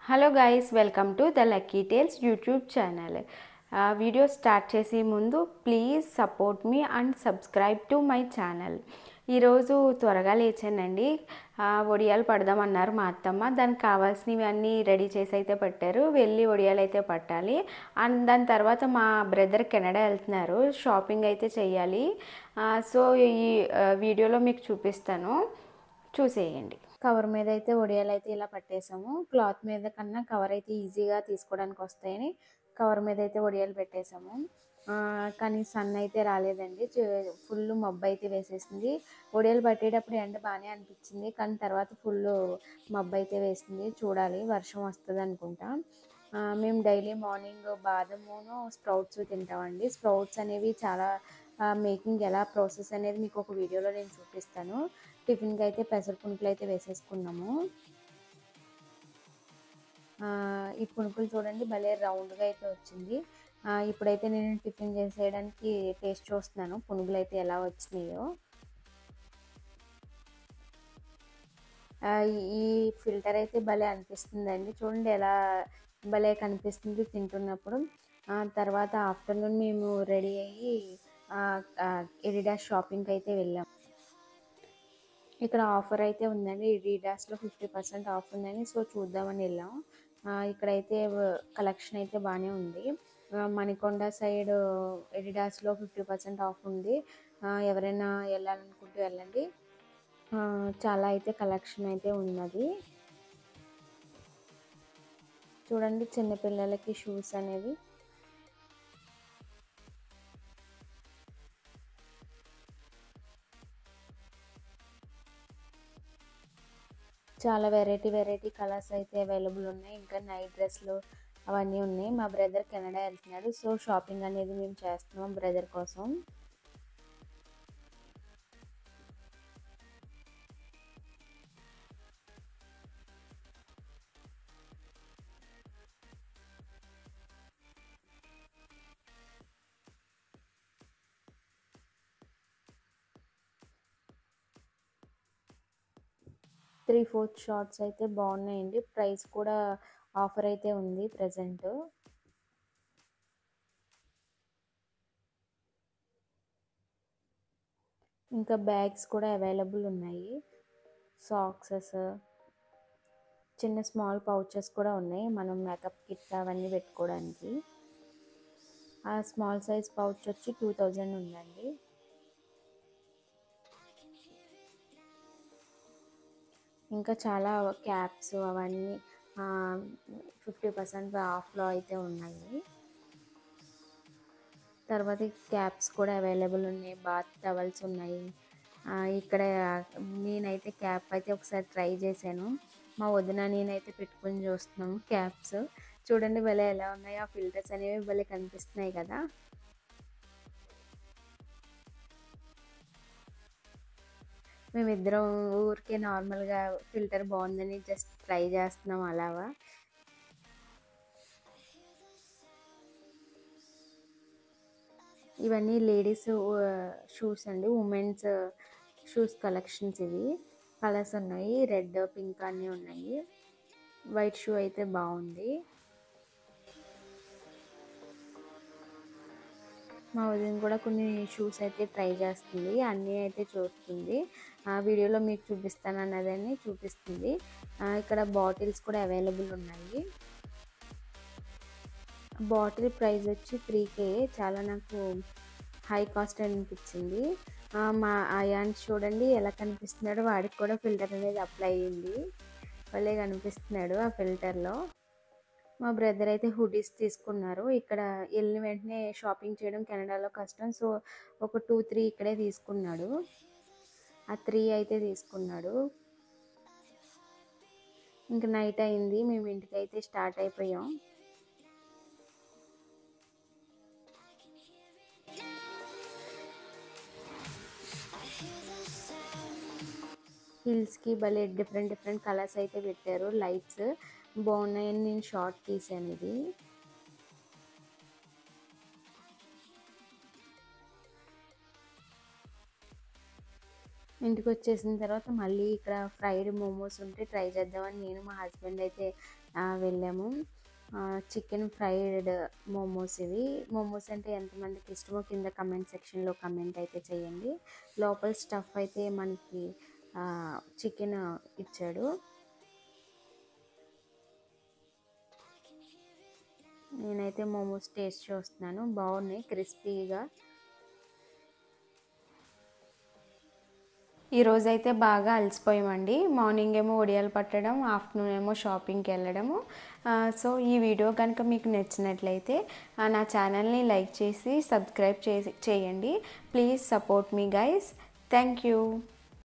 Hello guys, welcome to the Lucky Tales YouTube channel. Video start చేసే ముందు please support me and subscribe to my channel. ఈరోజు త్వరగా లేచానండి. వడియాలు పడదామన్నారు మా అత్తమ్మ. దానికి కావాల్సినవి అన్నీ రెడీ చేసి అయితే పెట్టారు. వెళ్ళి వడియాలు అయితే పట్టాలి. అండ్ దాని తర్వాత మా బ్రదర్ కెనడా వెళ్తున్నారు, షాపింగ్ అయితే చెయ్యాలి. సో ఈ వీడియోలో మీకు చూపిస్తాను, చూసేయండి. కవర్ మీద అయితే వడియాలు అయితే ఇలా పట్టేసాము. క్లాత్ మీద కన్నా కవర్ అయితే ఈజీగా తీసుకోవడానికి వస్తాయని కవర్ మీద అయితే వడియాలు పెట్టేసాము. కానీ సన్ అయితే రాలేదండి, ఫుల్ మబ్బు అయితే వేసేసింది. వడియాలు పట్టేటప్పుడు ఎండ బాగానే అనిపించింది, కానీ తర్వాత ఫుల్ మబ్బు అయితే వేసింది. చూడాలి, వర్షం వస్తుంది అనుకుంటా. మేము డైలీ మార్నింగ్ బాదమును స్ప్రౌట్స్ తింటామండి. స్ప్రౌట్స్ అనేవి చాలా మేకింగ్ ఎలా ప్రాసెస్ అనేది మీకు ఒక వీడియోలో నేను చూపిస్తాను. టిఫిన్కి అయితే పెసర పునుకులు అయితే వేసేసుకున్నాము. ఈ పునుకులు చూడండి భలే రౌండ్గా అయితే వచ్చింది. ఇప్పుడైతే నేను టిఫిన్ చేసేయడానికి టేస్ట్ చూస్తున్నాను, పునుగులు అయితే ఎలా వచ్చినాయో. ఈ ఫిల్టర్ అయితే భలే అనిపిస్తుందండి, చూడండి ఎలా భలే కనిపిస్తుంది తింటున్నప్పుడు. తర్వాత ఆఫ్టర్నూన్ మేము రెడీ అయ్యి ఎడిడాస్ షాపింగ్కి అయితే వెళ్ళాము. ఇక్కడ ఆఫర్ అయితే ఉందండి, ఎడిడాస్లో 50% ఆఫ్ ఉందని, సో చూద్దామని వెళ్ళాం. ఇక్కడైతే కలెక్షన్ అయితే బాగానే ఉంది. మణికొండ సైడ్ ఎడిడాస్లో 50% ఆఫ్ ఉంది. ఎవరైనా వెళ్ళాలనుకుంటూ వెళ్ళండి. చాలా అయితే కలెక్షన్ అయితే ఉన్నది. చూడండి చిన్నపిల్లలకి షూస్ అనేవి చాలా వెరైటీ కలర్స్ అయితే అవైలబుల్ ఉన్నాయి. ఇంకా నైట్ డ్రెస్లు అవన్నీ ఉన్నాయి. మా బ్రదర్ కెనడా వెళ్తున్నాడు, సో షాపింగ్ అనేది మేము చేస్తున్నాం బ్రదర్ కోసం. త్రీ ఫోర్త్ షార్ట్స్ అయితే బాగున్నాయండి. ప్రైస్ కూడా ఆఫర్ అయితే ఉంది ప్రజెంట్. ఇంకా బ్యాగ్స్ కూడా అవైలబుల్ ఉన్నాయి. సాక్సెస్, చిన్న స్మాల్ పౌచెస్ కూడా ఉన్నాయి, మనం మేకప్ కిట్ అవన్నీ పెట్టుకోవడానికి. ఆ స్మాల్ సైజ్ పౌచ్ వచ్చి 2000 ఉందండి. ఇంకా చాలా క్యాప్స్ అవన్నీ 50% ఆఫ్లో అయితే ఉన్నాయి. తర్వాత క్యాప్స్ కూడా అవైలబుల్ ఉన్నాయి, బాత్ టవల్స్ ఉన్నాయి. ఇక్కడ నేనైతే క్యాప్ అయితే ఒకసారి ట్రై చేశాను. మా వదిన నేనైతే పెట్టుకొని చూస్తున్నాము క్యాప్స్. చూడండి భలే ఎలా ఉన్నాయి, ఆ ఫిల్టర్స్ అనేవి భలే కనిపిస్తున్నాయి కదా. మేమిద్దరం ఊరికే నార్మల్గా ఫిల్టర్ బాగుందని జస్ట్ ట్రై చేస్తున్నాం అలాగా. ఇవన్నీ లేడీస్ షూస్ అండి, ఉమెన్స్ షూస్ కలెక్షన్స్. ఇవి కలర్స్ ఉన్నాయి, రెడ్ పింక్ అన్నీ ఉన్నాయి. వైట్ షూ అయితే బాగుంది. మా వదిన కూడా కొన్ని షూస్ అయితే ట్రై చేస్తుంది, అన్నీ అయితే చూస్తుంది. ఆ వీడియోలో మీకు చూపిస్తాను అన్నదాన్ని చూపిస్తుంది. ఇక్కడ బాటిల్స్ కూడా అవైలబుల్ ఉన్నాయి. బాటిల్ ప్రైస్ వచ్చి 3K, చాలా నాకు హై కాస్ట్ అనిపించింది. మా అయాన్ చూడండి ఎలా కనిపిస్తున్నాడో, వాడికి కూడా ఫిల్టర్ అనేది అప్లై అయ్యింది, భలే కనిపిస్తున్నాడు ఆ ఫిల్టర్లో. మా బ్రదర్ అయితే హుడీస్ తీసుకున్నారు. ఇక్కడ వెళ్ళిన వెంటనే షాపింగ్ చేయడం కెనడాలో కష్టం, సో ఒక 2-3 ఇక్కడే తీసుకున్నాడు. ఆ 3 అయితే తీసుకున్నాడు. ఇంకా నైట్ అయింది, మేము ఇంటికి అయితే స్టార్ట్ అయిపోయాం. హిల్స్కి భలే డిఫరెంట్ కలర్స్ అయితే పెట్టారు, లైట్స్ బాగున్నాయని నేను షార్ట్ తీసాను ఇది. ఇంటికి వచ్చేసిన తర్వాత మళ్ళీ ఇక్కడ ఫ్రైడ్ మోమోస్ ఉంటే ట్రై చేద్దామని నేను మా హస్బెండ్ అయితే వెళ్ళాము. చికెన్ ఫ్రైడ్ మోమోస్ ఇవి. మోమోస్ అంటే ఎంతమందికి ఇష్టమో కింద కమెంట్ సెక్షన్లో కమెంట్ అయితే చేయండి. లోపల స్టఫ్ అయితే మనకి చికెన్ ఇచ్చాడు. నేనైతే మోమోస్ టేస్ట్ చూస్తున్నాను, బాగున్నాయి క్రిస్పీగా. ఈరోజైతే బాగా అలసిపోయామండి. మార్నింగ్ ఏమో ఒడియాలు పట్టడం, ఆఫ్టర్నూన్ ఏమో షాపింగ్కి వెళ్ళడము. సో ఈ వీడియో కనుక మీకు నచ్చినట్లయితే నా ఛానల్ని లైక్ చేసి సబ్స్క్రైబ్ చేయండి. Please support me guys. Thank you.